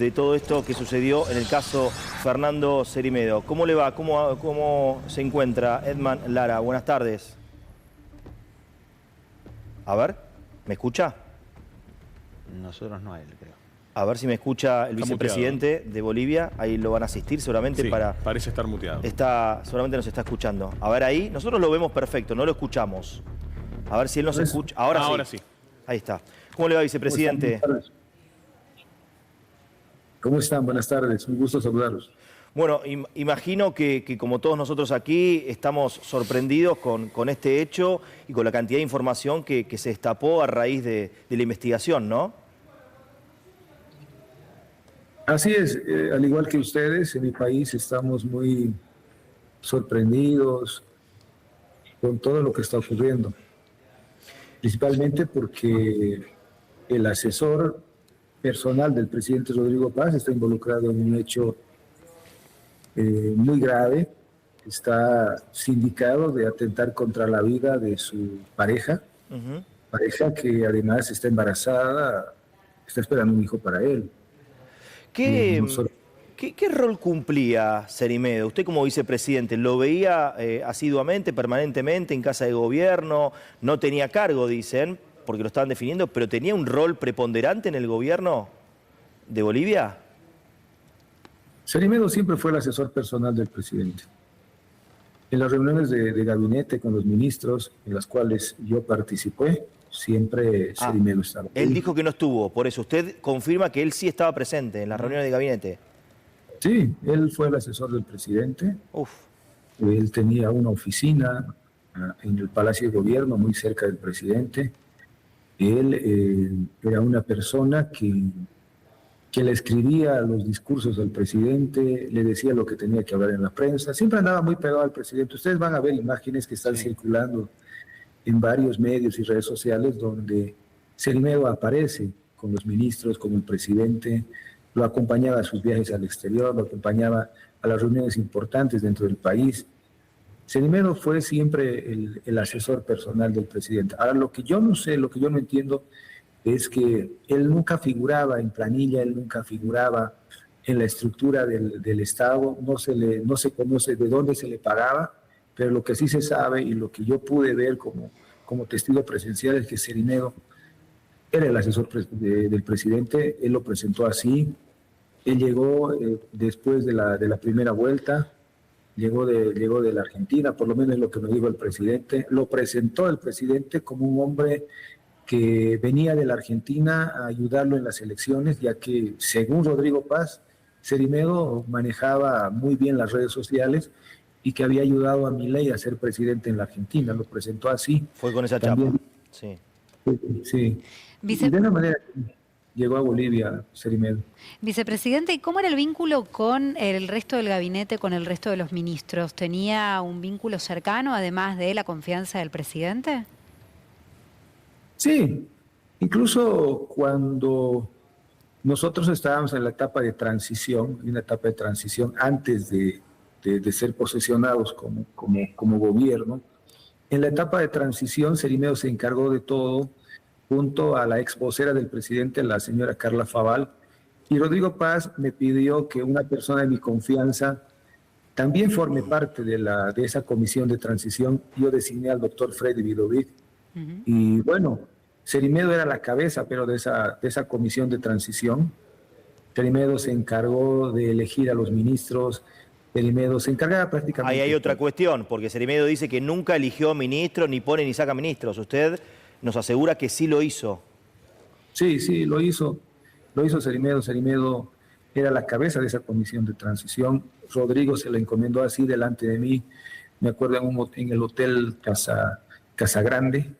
de todo esto que sucedió en el caso Fernando Cerimedo. ¿Cómo le va? ¿Cómo se encuentra Edman Lara? Buenas tardes. A ver, ¿me escucha? Nosotros no a él, creo. A ver si me escucha el Está vicepresidente muteado. de Bolivia. Ahí lo van a asistir seguramente Sí, para... parece estar muteado. Seguramente nos está escuchando. A ver ahí, nosotros lo vemos perfecto, no lo escuchamos. A ver si él nos escucha. Ahora sí. Ahí está. ¿Cómo le va, vicepresidente? ¿Cómo están? Buenas tardes, un gusto saludarlos. Bueno, imagino que como todos nosotros aquí estamos sorprendidos con este hecho y con la cantidad de información que se destapó a raíz de la investigación, ¿no? Así es, al igual que ustedes, en mi país estamos muy sorprendidos con todo lo que está ocurriendo, principalmente porque el asesor personal del presidente Rodrigo Paz está involucrado en un hecho muy grave. Está sindicado de atentar contra la vida de su pareja, pareja que además está embarazada, está esperando un hijo para él. ¿Qué rol cumplía Cerimedo? Usted como vicepresidente, ¿lo veía asiduamente, permanentemente en Casa de Gobierno? No tenía cargo, dicen, porque lo estaban definiendo, pero ¿tenía un rol preponderante en el gobierno de Bolivia? Cerimedo siempre fue el asesor personal del presidente. En las reuniones de gabinete con los ministros, en las cuales yo participé, siempre Cerimedo estaba. Él dijo que no estuvo, por eso usted confirma que él sí estaba presente en las reuniones de gabinete. Sí, él fue el asesor del presidente. Uf. Él tenía una oficina en el Palacio de Gobierno, muy cerca del presidente. Él era una persona que le escribía los discursos del presidente, le decía lo que tenía que hablar en la prensa. Siempre andaba muy pegado al presidente. Ustedes van a ver imágenes que están circulando en varios medios y redes sociales donde Cerimedo aparece con los ministros, con el presidente, lo acompañaba a sus viajes al exterior, lo acompañaba a las reuniones importantes dentro del país. Cerimedo fue siempre el asesor personal del presidente. Ahora, lo que yo no sé, lo que yo no entiendo es que él nunca figuraba en planilla, él nunca figuraba en la estructura del Estado, no se conoce de dónde se le pagaba, pero lo que sí se sabe y lo que yo pude ver como testigo presencial es que Cerimedo era el asesor del presidente. Él lo presentó así. Él llegó después de la primera vuelta, llegó de la Argentina, por lo menos es lo que me dijo el presidente. Lo presentó el presidente como un hombre que venía de la Argentina a ayudarlo en las elecciones, ya que, según Rodrigo Paz, Cerimedo manejaba muy bien las redes sociales y que había ayudado a Milei a ser presidente en la Argentina. Lo presentó así. Fue con esa chapa. Sí. Sí. Y de una manera llegó a Bolivia Cerimedo. Vicepresidente, ¿y cómo era el vínculo con el resto del gabinete, con el resto de los ministros? ¿Tenía un vínculo cercano, además de la confianza del presidente? Sí, incluso cuando nosotros estábamos en la etapa de transición, antes de ser posesionados como gobierno, en la etapa de transición Cerimedo se encargó de todo, junto a la ex vocera del presidente, la señora Carla Faval, y Rodrigo Paz me pidió que una persona de mi confianza también forme parte de esa comisión de transición. Yo designé al doctor Freddy Vidovic, y bueno, Cerimedo era la cabeza, pero de esa comisión de transición. Cerimedo se encargó de elegir a los ministros. Cerimedo se encargaba prácticamente... Ahí hay otra cuestión, porque Cerimedo dice que nunca eligió ministros, ni pone ni saca ministros. Usted nos asegura que sí lo hizo. Sí, lo hizo Cerimedo. Cerimedo era la cabeza de esa comisión de transición. Rodrigo se la encomendó así delante de mí. Me acuerdo en el hotel Casa Grande,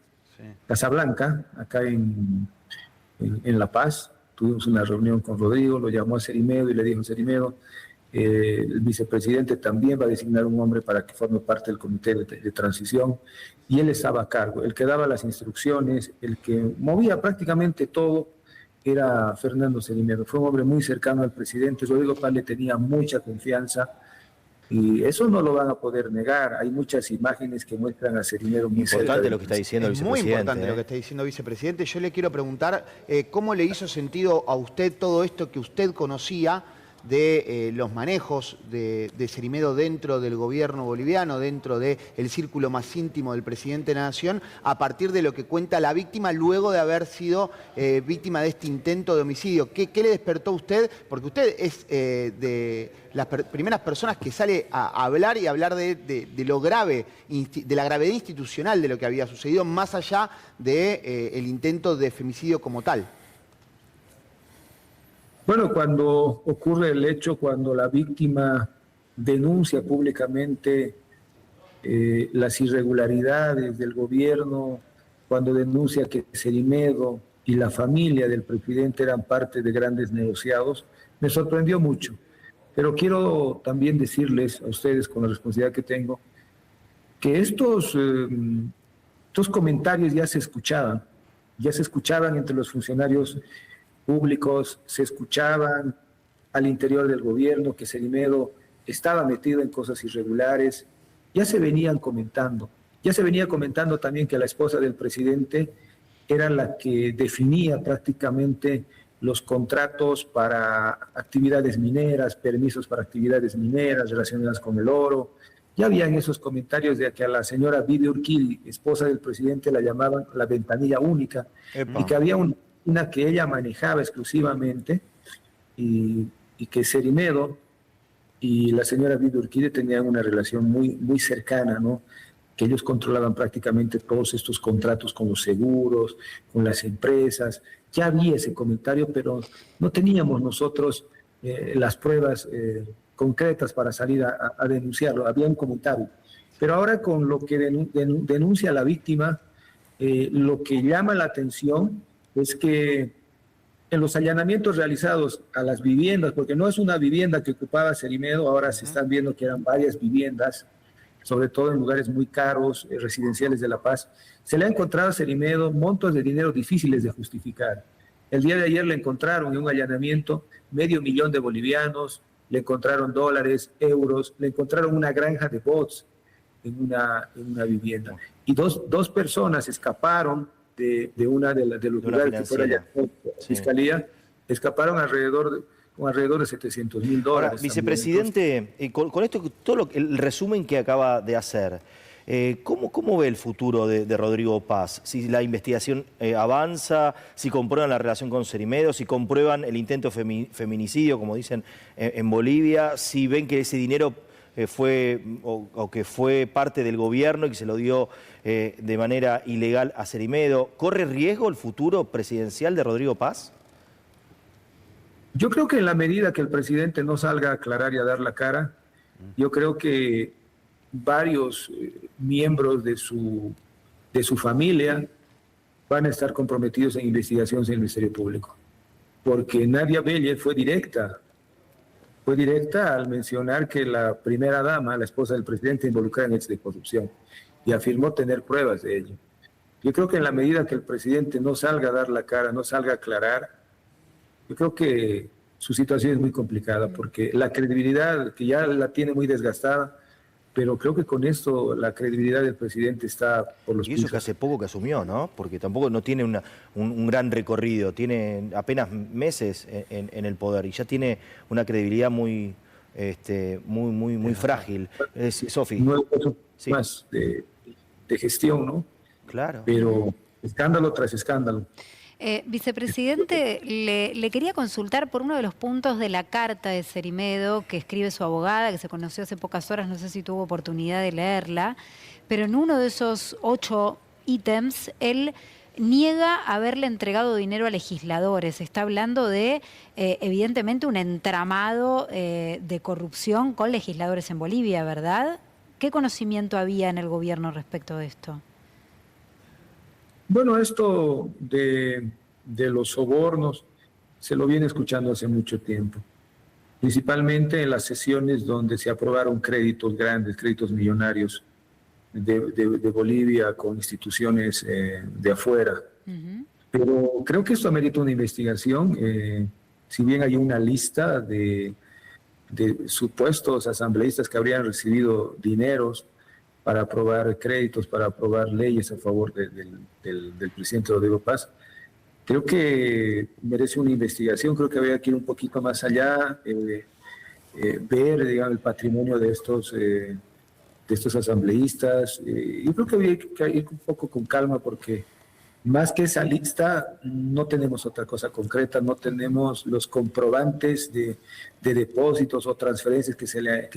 Casa Blanca, acá en La Paz. Tuvimos una reunión con Rodrigo, lo llamó a Cerimedo y le dijo: Cerimedo, el vicepresidente también va a designar un hombre para que forme parte del comité de transición, y él estaba a cargo, el que daba las instrucciones, el que movía prácticamente todo era Fernando Cerimedo. Fue un hombre muy cercano al presidente. Rodrigo Paz le tenía mucha confianza. Y eso no lo van a poder negar. Hay muchas imágenes que muestran a Cerimedo muy cerca Importante del lo que está diciendo el Es muy vicepresidente. importante lo que está diciendo el vicepresidente. Yo le quiero preguntar, ¿cómo le hizo sentido a usted todo esto que usted conocía de los manejos de Cerimedo dentro del gobierno boliviano, dentro del círculo más íntimo del presidente de la Nación, a partir de lo que cuenta la víctima luego de haber sido víctima de este intento de homicidio? ¿Qué le despertó a usted? Porque usted es de las primeras personas que sale a hablar y hablar de lo grave, de la gravedad institucional de lo que había sucedido, más allá del intento de femicidio como tal. Bueno, cuando ocurre el hecho, cuando la víctima denuncia públicamente las irregularidades del gobierno, cuando denuncia que Cerimedo y la familia del presidente eran parte de grandes negociados, me sorprendió mucho. Pero quiero también decirles a ustedes, con la responsabilidad que tengo, que estos comentarios ya se escuchaban entre los funcionarios públicos, se escuchaban al interior del gobierno que Cerimedo estaba metido en cosas irregulares, ya se venían comentando. Ya se venía comentando también que la esposa del presidente era la que definía prácticamente los contratos para actividades mineras, permisos para actividades mineras relacionadas con el oro. Ya habían esos comentarios de que a la señora Vivi Urquidi, esposa del presidente, la llamaban la ventanilla única, y que había una que ella manejaba exclusivamente, y que Cerimedo y la señora Vivi Urquidi tenían una relación muy cercana, ¿no? Que ellos controlaban prácticamente todos estos contratos con los seguros, con las empresas. Ya había ese comentario, pero no teníamos nosotros las pruebas concretas para salir a denunciarlo. Había un comentario. Pero ahora con lo que denuncia la víctima, lo que llama la atención es que en los allanamientos realizados a las viviendas, porque no es una vivienda que ocupaba Cerimedo, ahora se están viendo que eran varias viviendas, sobre todo en lugares muy caros, residenciales de La Paz, se le ha encontrado a Cerimedo montos de dinero difíciles de justificar. El día de ayer le encontraron en un allanamiento $500,000 de bolivianos, le encontraron dólares, euros, le encontraron una granja de bots en una vivienda. Y dos personas escaparon de los lugares que fuera la fiscalía, escaparon con alrededor de $700,000. Ahora, vicepresidente, con esto, el resumen que acaba de hacer, ¿cómo ve el futuro de Rodrigo Paz? Si la investigación avanza, si comprueban la relación con Cerimedo, si comprueban el intento feminicidio, como dicen en Bolivia, si ven que ese dinero fue o que fue parte del gobierno y que se lo dio de manera ilegal a Cerimedo, ¿corre riesgo el futuro presidencial de Rodrigo Paz? Yo creo que en la medida que el presidente no salga a aclarar y a dar la cara, yo creo que varios miembros de su familia van a estar comprometidos en investigaciones en el Ministerio Público. Porque Nadia Belle fue directa al mencionar que la primera dama, la esposa del presidente, involucrada en hechos de corrupción, y afirmó tener pruebas de ello. Yo creo que en la medida que el presidente no salga a dar la cara, no salga a aclarar, yo creo que su situación es muy complicada, porque la credibilidad, que ya la tiene muy desgastada, pero creo que con esto la credibilidad del presidente está por los pisos. Y eso que hace poco que asumió, ¿no? Porque tampoco no tiene un gran recorrido, tiene apenas meses en el poder y ya tiene una credibilidad muy frágil. Sofi. No es más de gestión, ¿no? Claro. Pero escándalo tras escándalo. Vicepresidente, le quería consultar por uno de los puntos de la carta de Cerimedo que escribe su abogada, que se conoció hace pocas horas, no sé si tuvo oportunidad de leerla, pero en uno de esos 8 ítems, él niega haberle entregado dinero a legisladores. Está hablando de, evidentemente, un entramado de corrupción con legisladores en Bolivia, ¿verdad? ¿Qué conocimiento había en el gobierno respecto de esto? Bueno, esto de los sobornos se lo viene escuchando hace mucho tiempo, principalmente en las sesiones donde se aprobaron créditos grandes, créditos millonarios de Bolivia con instituciones de afuera. Pero creo que esto amerita una investigación. Si bien hay una lista de de supuestos asambleístas que habrían recibido dineros para aprobar créditos, para aprobar leyes a favor del presidente Rodrigo Paz. Creo que merece una investigación, creo que habría que ir un poquito más allá, ver, digamos, el patrimonio de estos asambleístas. Yo creo que habría que ir un poco con calma porque más que esa lista no tenemos otra cosa concreta, no tenemos los comprobantes de depósitos o transferencias que se le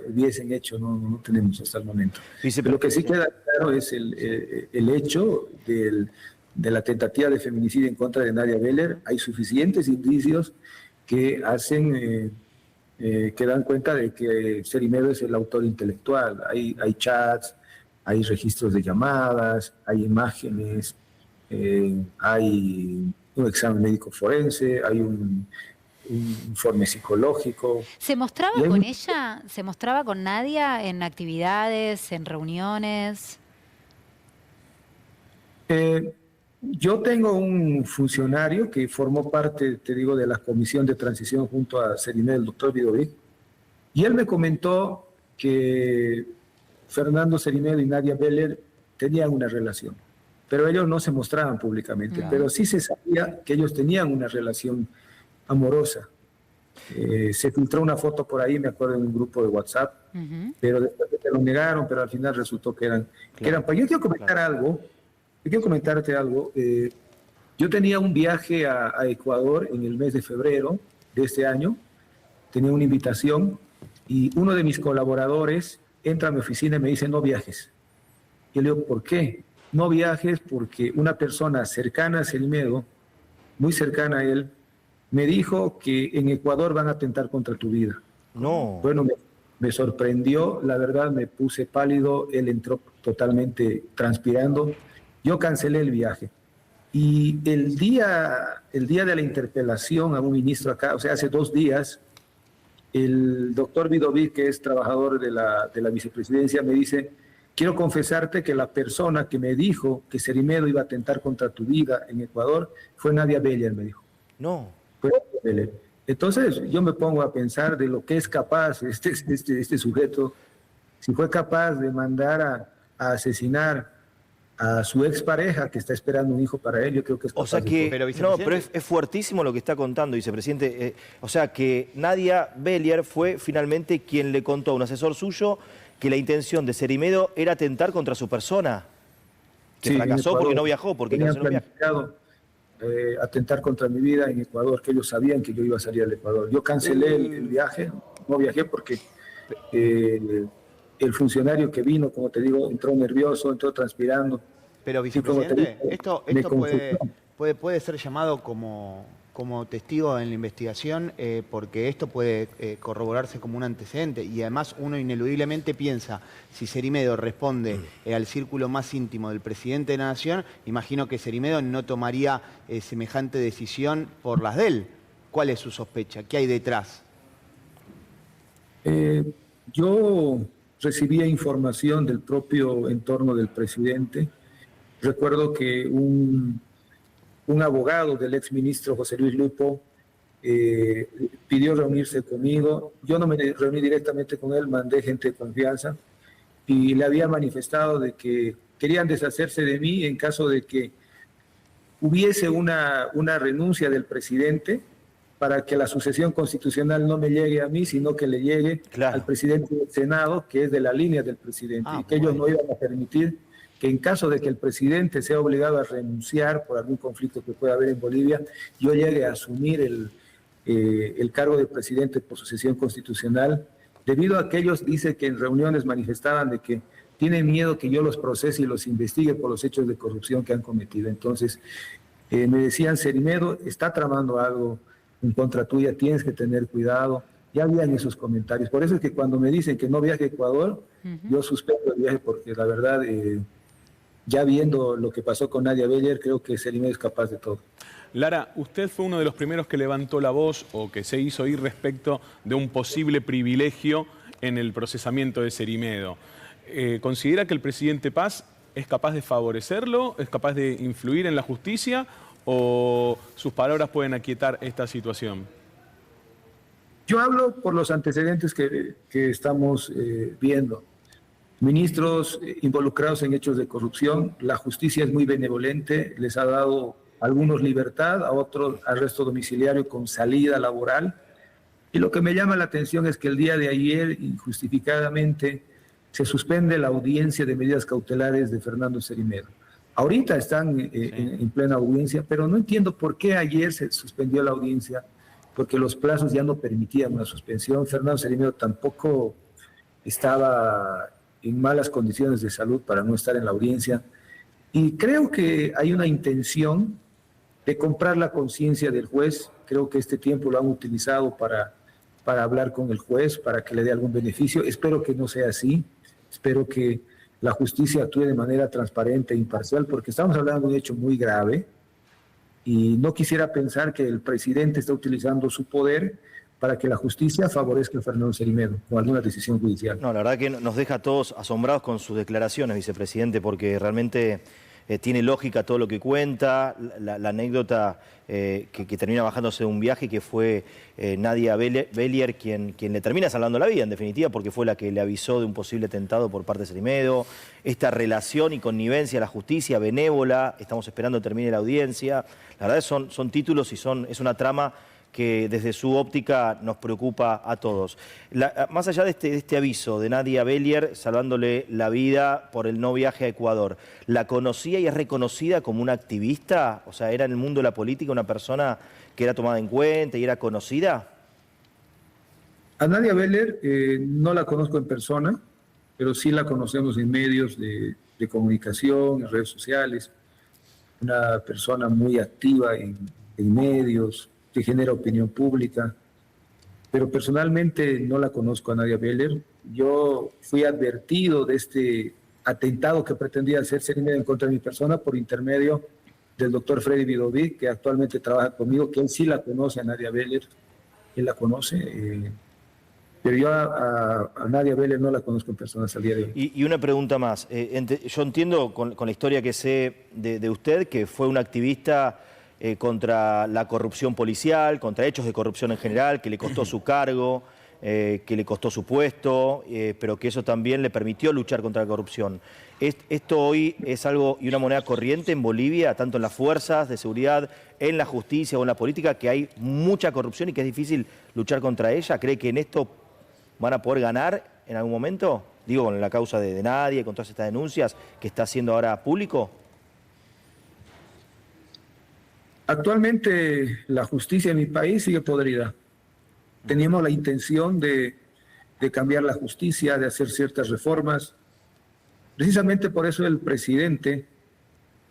hubiesen hecho, no tenemos hasta el momento. Pero lo que sí queda claro es el hecho de la tentativa de feminicidio en contra de Nadia Beller. Hay suficientes indicios que hacen... que dan cuenta de que Cerimedo es el autor intelectual. Hay chats, hay registros de llamadas, hay imágenes, hay un examen médico forense, hay un informe psicológico. ¿Se mostraba con ella? ¿Se mostraba con Nadia en actividades, en reuniones? Yo tengo un funcionario que formó parte, te digo, de la comisión de transición junto a Cerimedo, el doctor Vidovic, y él me comentó que Fernando Cerimedo y Nadia Beller tenían una relación, pero ellos no se mostraban públicamente, pero sí se sabía que ellos tenían una relación amorosa. Se filtró una foto por ahí, me acuerdo, en un grupo de WhatsApp, pero después se lo negaron, pero al final resultó que eran... Yo quiero comentar algo. Yo quiero comentarte algo. Yo tenía un viaje a Ecuador en el mes de febrero de este año. Tenía una invitación y uno de mis colaboradores entra a mi oficina y me dice, no viajes. Yo le digo, ¿por qué? No viajes porque una persona cercana a Cerimedo, muy cercana a él, me dijo que en Ecuador van a atentar contra tu vida. No. Bueno, me sorprendió, la verdad me puse pálido, él entró totalmente transpirando. Yo cancelé el viaje y el día de la interpelación a un ministro acá, o sea, hace 2 días, el doctor Vidovic, que es trabajador de la vicepresidencia, me dice, quiero confesarte que la persona que me dijo que Cerimedo iba a atentar contra tu vida en Ecuador fue Nadia Beller, me dijo. No. Fue Nadia Beller. Entonces yo me pongo a pensar de lo que es capaz este sujeto, si fue capaz de mandar a asesinar a su expareja que está esperando un hijo para él, yo creo que es capaz. O sea que, pero es fuertísimo lo que está contando, vicepresidente. O sea que Nadia Beller fue finalmente quien le contó a un asesor suyo que la intención de Cerimedo era atentar contra su persona. Que sí, fracasó Ecuador, porque no viajó, porque canceló el viaje. Atentar contra mi vida en Ecuador, que ellos sabían que yo iba a salir al Ecuador. Yo cancelé el viaje, no viajé porque el funcionario que vino, como te digo, entró nervioso, entró transpirando. Pero, vicepresidente, esto puede ser llamado como testigo en la investigación porque esto puede corroborarse como un antecedente y además uno ineludiblemente piensa, si Cerimedo responde al círculo más íntimo del presidente de la Nación, imagino que Cerimedo no tomaría semejante decisión por las de él. ¿Cuál es su sospecha? ¿Qué hay detrás? Yo recibía información del propio entorno del presidente. Recuerdo que un abogado del exministro José Luis Lupo pidió reunirse conmigo. Yo no me reuní directamente con él, mandé gente de confianza y le había manifestado de que querían deshacerse de mí en caso de que hubiese una renuncia del presidente para que la sucesión constitucional no me llegue a mí, sino que le llegue al presidente del Senado, que es de la línea del presidente, y que ellos no iban a permitir que en caso de que el presidente sea obligado a renunciar por algún conflicto que pueda haber en Bolivia, yo llegue a asumir el cargo de presidente por sucesión constitucional, debido a que ellos dicen que en reuniones manifestaban de que tienen miedo que yo los procese y los investigue por los hechos de corrupción que han cometido. Entonces, me decían, Cerimedo está tramando algo en contra tuya, tienes que tener cuidado. Ya habían esos comentarios. Por eso es que cuando me dicen que no viaje a Ecuador, yo suspendo el viaje porque la verdad, ya viendo lo que pasó con Nadia Beller, creo que Cerimedo es capaz de todo. Lara, usted fue uno de los primeros que levantó la voz o que se hizo oír respecto de un posible privilegio en el procesamiento de Cerimedo. ¿Considera que el presidente Paz es capaz de favorecerlo, es capaz de influir en la justicia o sus palabras pueden aquietar esta situación? Yo hablo por los antecedentes que estamos viendo. Ministros involucrados en hechos de corrupción, la justicia es muy benevolente, les ha dado a algunos libertad, a otros arresto domiciliario con salida laboral. Y lo que me llama la atención es que el día de ayer, injustificadamente, se suspende la audiencia de medidas cautelares de Fernando Cerimedo. Ahorita están en plena audiencia, pero no entiendo por qué ayer se suspendió la audiencia, porque los plazos ya no permitían una suspensión. Fernando Cerimedo tampoco estaba en malas condiciones de salud para no estar en la audiencia. Y creo que hay una intención de comprar la conciencia del juez. Creo que este tiempo lo han utilizado para hablar con el juez, para que le dé algún beneficio. Espero que no sea así. Espero que la justicia actúe de manera transparente e imparcial, porque estamos hablando de un hecho muy grave y no quisiera pensar que el presidente está utilizando su poder para que la justicia favorezca a Fernando Cerimedo con alguna decisión judicial. No, la verdad que nos deja a todos asombrados con sus declaraciones, vicepresidente, porque realmente tiene lógica todo lo que cuenta, la anécdota que termina bajándose de un viaje, que fue Nadia Bellier quien le termina salvando la vida, en definitiva, porque fue la que le avisó de un posible atentado por parte de Cerimedo. Esta relación y connivencia a la justicia benévola, estamos esperando que termine la audiencia. La verdad son títulos y es una trama que desde su óptica nos preocupa a todos. Más allá de este aviso de Nadia Bellier salvándole la vida por el no viaje a Ecuador, ¿la conocía y es reconocida como una activista? O sea, ¿era en el mundo de la política una persona que era tomada en cuenta y era conocida? A Nadia Bellier no la conozco en persona, pero sí la conocemos en medios de comunicación, en redes sociales. Una persona muy activa en medios, que genera opinión pública, pero personalmente no la conozco a Nadia Bellier. Yo fui advertido de este atentado que pretendía hacer Cerimedo en contra de mi persona por intermedio del doctor Freddy Vidovic, que actualmente trabaja conmigo, que él sí la conoce a Nadia Bellier, él la conoce, pero yo a Nadia Bellier no la conozco en persona hasta el día de hoy. Y una pregunta más, yo entiendo con la historia que sé de usted, que fue una activista contra la corrupción policial, contra hechos de corrupción en general, que le costó su cargo, que le costó su puesto, pero que eso también le permitió luchar contra la corrupción. ¿Esto hoy es algo y una moneda corriente en Bolivia, tanto en las fuerzas de seguridad, en la justicia o en la política, que hay mucha corrupción y que es difícil luchar contra ella? ¿Cree que en esto van a poder ganar en algún momento? Digo, con la causa de Nadia y con todas estas denuncias que está haciendo ahora público. Actualmente la justicia en mi país sigue podrida. Teníamos la intención de cambiar la justicia, de hacer ciertas reformas. Precisamente por eso el presidente,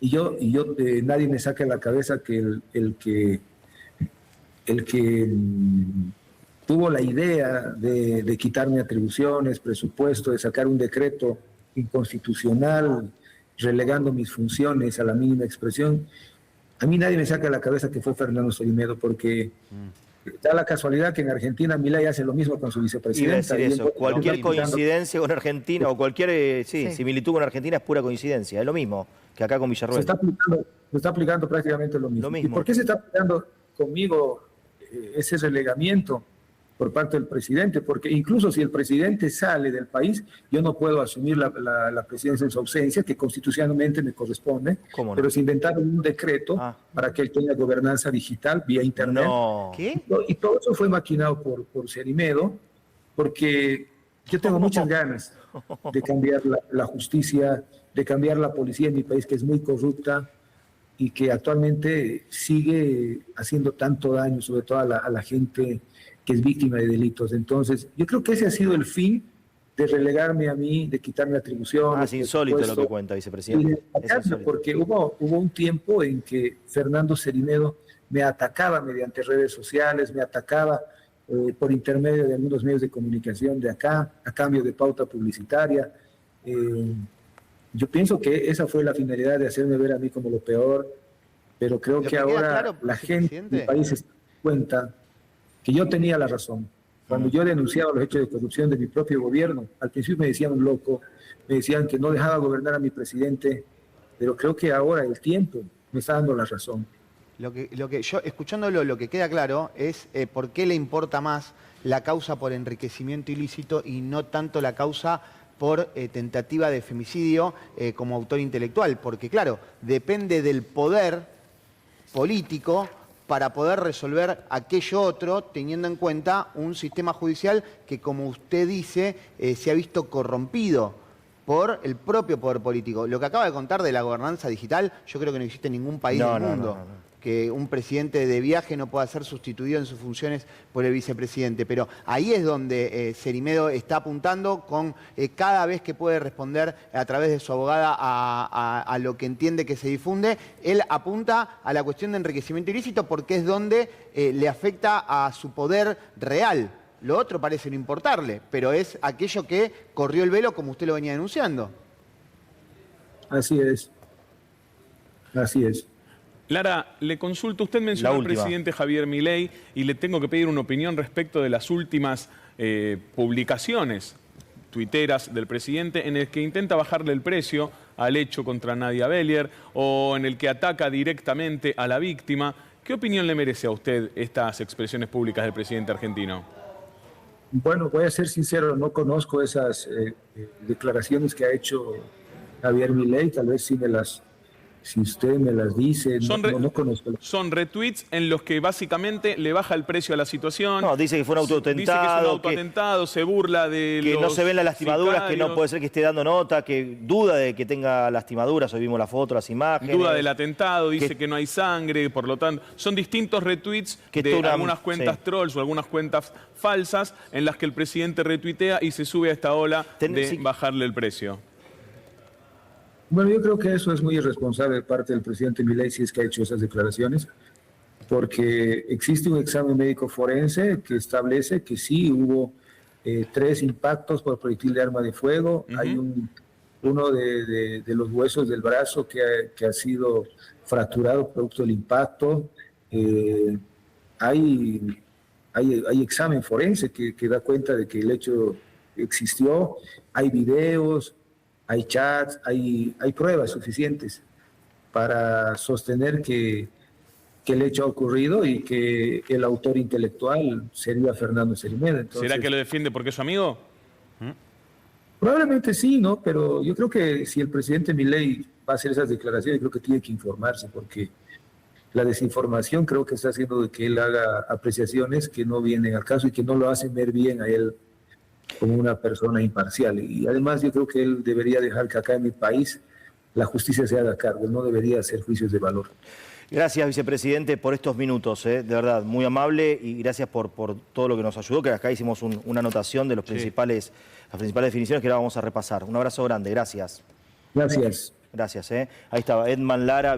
nadie me saca de la cabeza que el que tuvo la idea de quitarme atribuciones, presupuesto, de sacar un decreto inconstitucional, relegando mis funciones a la mínima expresión. A mí nadie me saca de la cabeza que fue Fernando Cerimedo, porque da la casualidad que en Argentina Milei hace lo mismo con su vicepresidenta. Iba a decir eso. Cualquier coincidencia con Argentina o cualquier similitud con Argentina es pura coincidencia. Es lo mismo que acá con Villarroel. Se está aplicando prácticamente lo mismo. ¿Y por qué se está aplicando conmigo ese relegamiento por parte del presidente? Porque incluso si el presidente sale del país, yo no puedo asumir la presidencia en su ausencia, que constitucionalmente me corresponde, ¿Cómo no? pero se inventaron un decreto para que él tenga gobernanza digital vía internet. No. ¿Qué? Y todo eso fue maquinado por Cerimedo, porque yo tengo muchas ganas de cambiar la justicia, de cambiar la policía en mi país, que es muy corrupta y que actualmente sigue haciendo tanto daño, sobre todo a la gente que es víctima de delitos. Entonces, yo creo que ese ha sido el fin de relegarme a mí, de quitarme atribuciones. Es insólito lo que cuenta, vicepresidente. Porque hubo un tiempo en que Fernando Cerimedo me atacaba mediante redes sociales, me atacaba por intermedio de algunos medios de comunicación de acá, a cambio de pauta publicitaria. Yo pienso que esa fue la finalidad de hacerme ver a mí como lo peor, pero creo que ahora la gente del país se da cuenta que yo tenía la razón. Cuando yo denunciaba los hechos de corrupción de mi propio gobierno, al principio me decían un loco, me decían que no dejaba gobernar a mi presidente, pero creo que ahora el tiempo me está dando la razón. Lo que yo, escuchándolo, lo que queda claro es por qué le importa más la causa por enriquecimiento ilícito y no tanto la causa por tentativa de femicidio como autor intelectual, porque claro, depende del poder político para poder resolver aquello otro, teniendo en cuenta un sistema judicial que, como usted dice, se ha visto corrompido por el propio poder político. Lo que acaba de contar de la gobernanza digital, yo creo que no existe en ningún país del mundo. Que un presidente de viaje no pueda ser sustituido en sus funciones por el vicepresidente. Pero ahí es donde Cerimedo está apuntando con cada vez que puede responder a través de su abogada a lo que entiende que se difunde. Él apunta a la cuestión de enriquecimiento ilícito porque es donde le afecta a su poder real. Lo otro parece no importarle, pero es aquello que corrió el velo como usted lo venía denunciando. Así es. Así es. Lara, le consulto, usted mencionó al presidente Javier Milei y le tengo que pedir una opinión respecto de las últimas publicaciones tuiteras del presidente en el que intenta bajarle el precio al hecho contra Nadia Bellier o en el que ataca directamente a la víctima. ¿Qué opinión le merece a usted estas expresiones públicas del presidente argentino? Bueno, voy a ser sincero, no conozco esas declaraciones que ha hecho Javier Milei, tal vez si usted me las dice, no conozco. Son retweets en los que básicamente le baja el precio a la situación. No, dice que fue un autoatentado. Dice que es un autoatentado, se burla de que los no se ven las lastimaduras, sicarios, que no puede ser que esté dando nota, que duda de que tenga lastimaduras, hoy vimos la foto, las imágenes. Duda del atentado, dice que no hay sangre, por lo tanto, son distintos retweets que de algunas cuentas trolls o algunas cuentas falsas en las que el presidente retuitea y se sube a esta ola de bajarle el precio. Bueno, yo creo que eso es muy irresponsable de parte del presidente Milei si es que ha hecho esas declaraciones, porque existe un examen médico forense que establece que sí hubo 3 impactos por proyectil de arma de fuego. Hay uno de los huesos del brazo que ha sido fracturado producto del impacto. Hay examen forense que da cuenta de que el hecho existió. Hay videos, hay chats, hay pruebas suficientes para sostener que el hecho ha ocurrido y que el autor intelectual sería Fernando Cerimedo. Entonces, ¿será que lo defiende porque es su amigo? Probablemente sí, ¿no? Pero yo creo que si el presidente Milei va a hacer esas declaraciones, creo que tiene que informarse, porque la desinformación creo que está haciendo de que él haga apreciaciones que no vienen al caso y que no lo hacen ver bien a él como una persona imparcial. Y además yo creo que él debería dejar que acá en mi país la justicia se haga cargo, no debería hacer juicios de valor. Gracias, vicepresidente, por estos minutos, de verdad, muy amable, y gracias por todo lo que nos ayudó, que acá hicimos una anotación de las principales definiciones que ahora vamos a repasar. Un abrazo grande, gracias. Gracias. Gracias. Ahí estaba Edman Lara.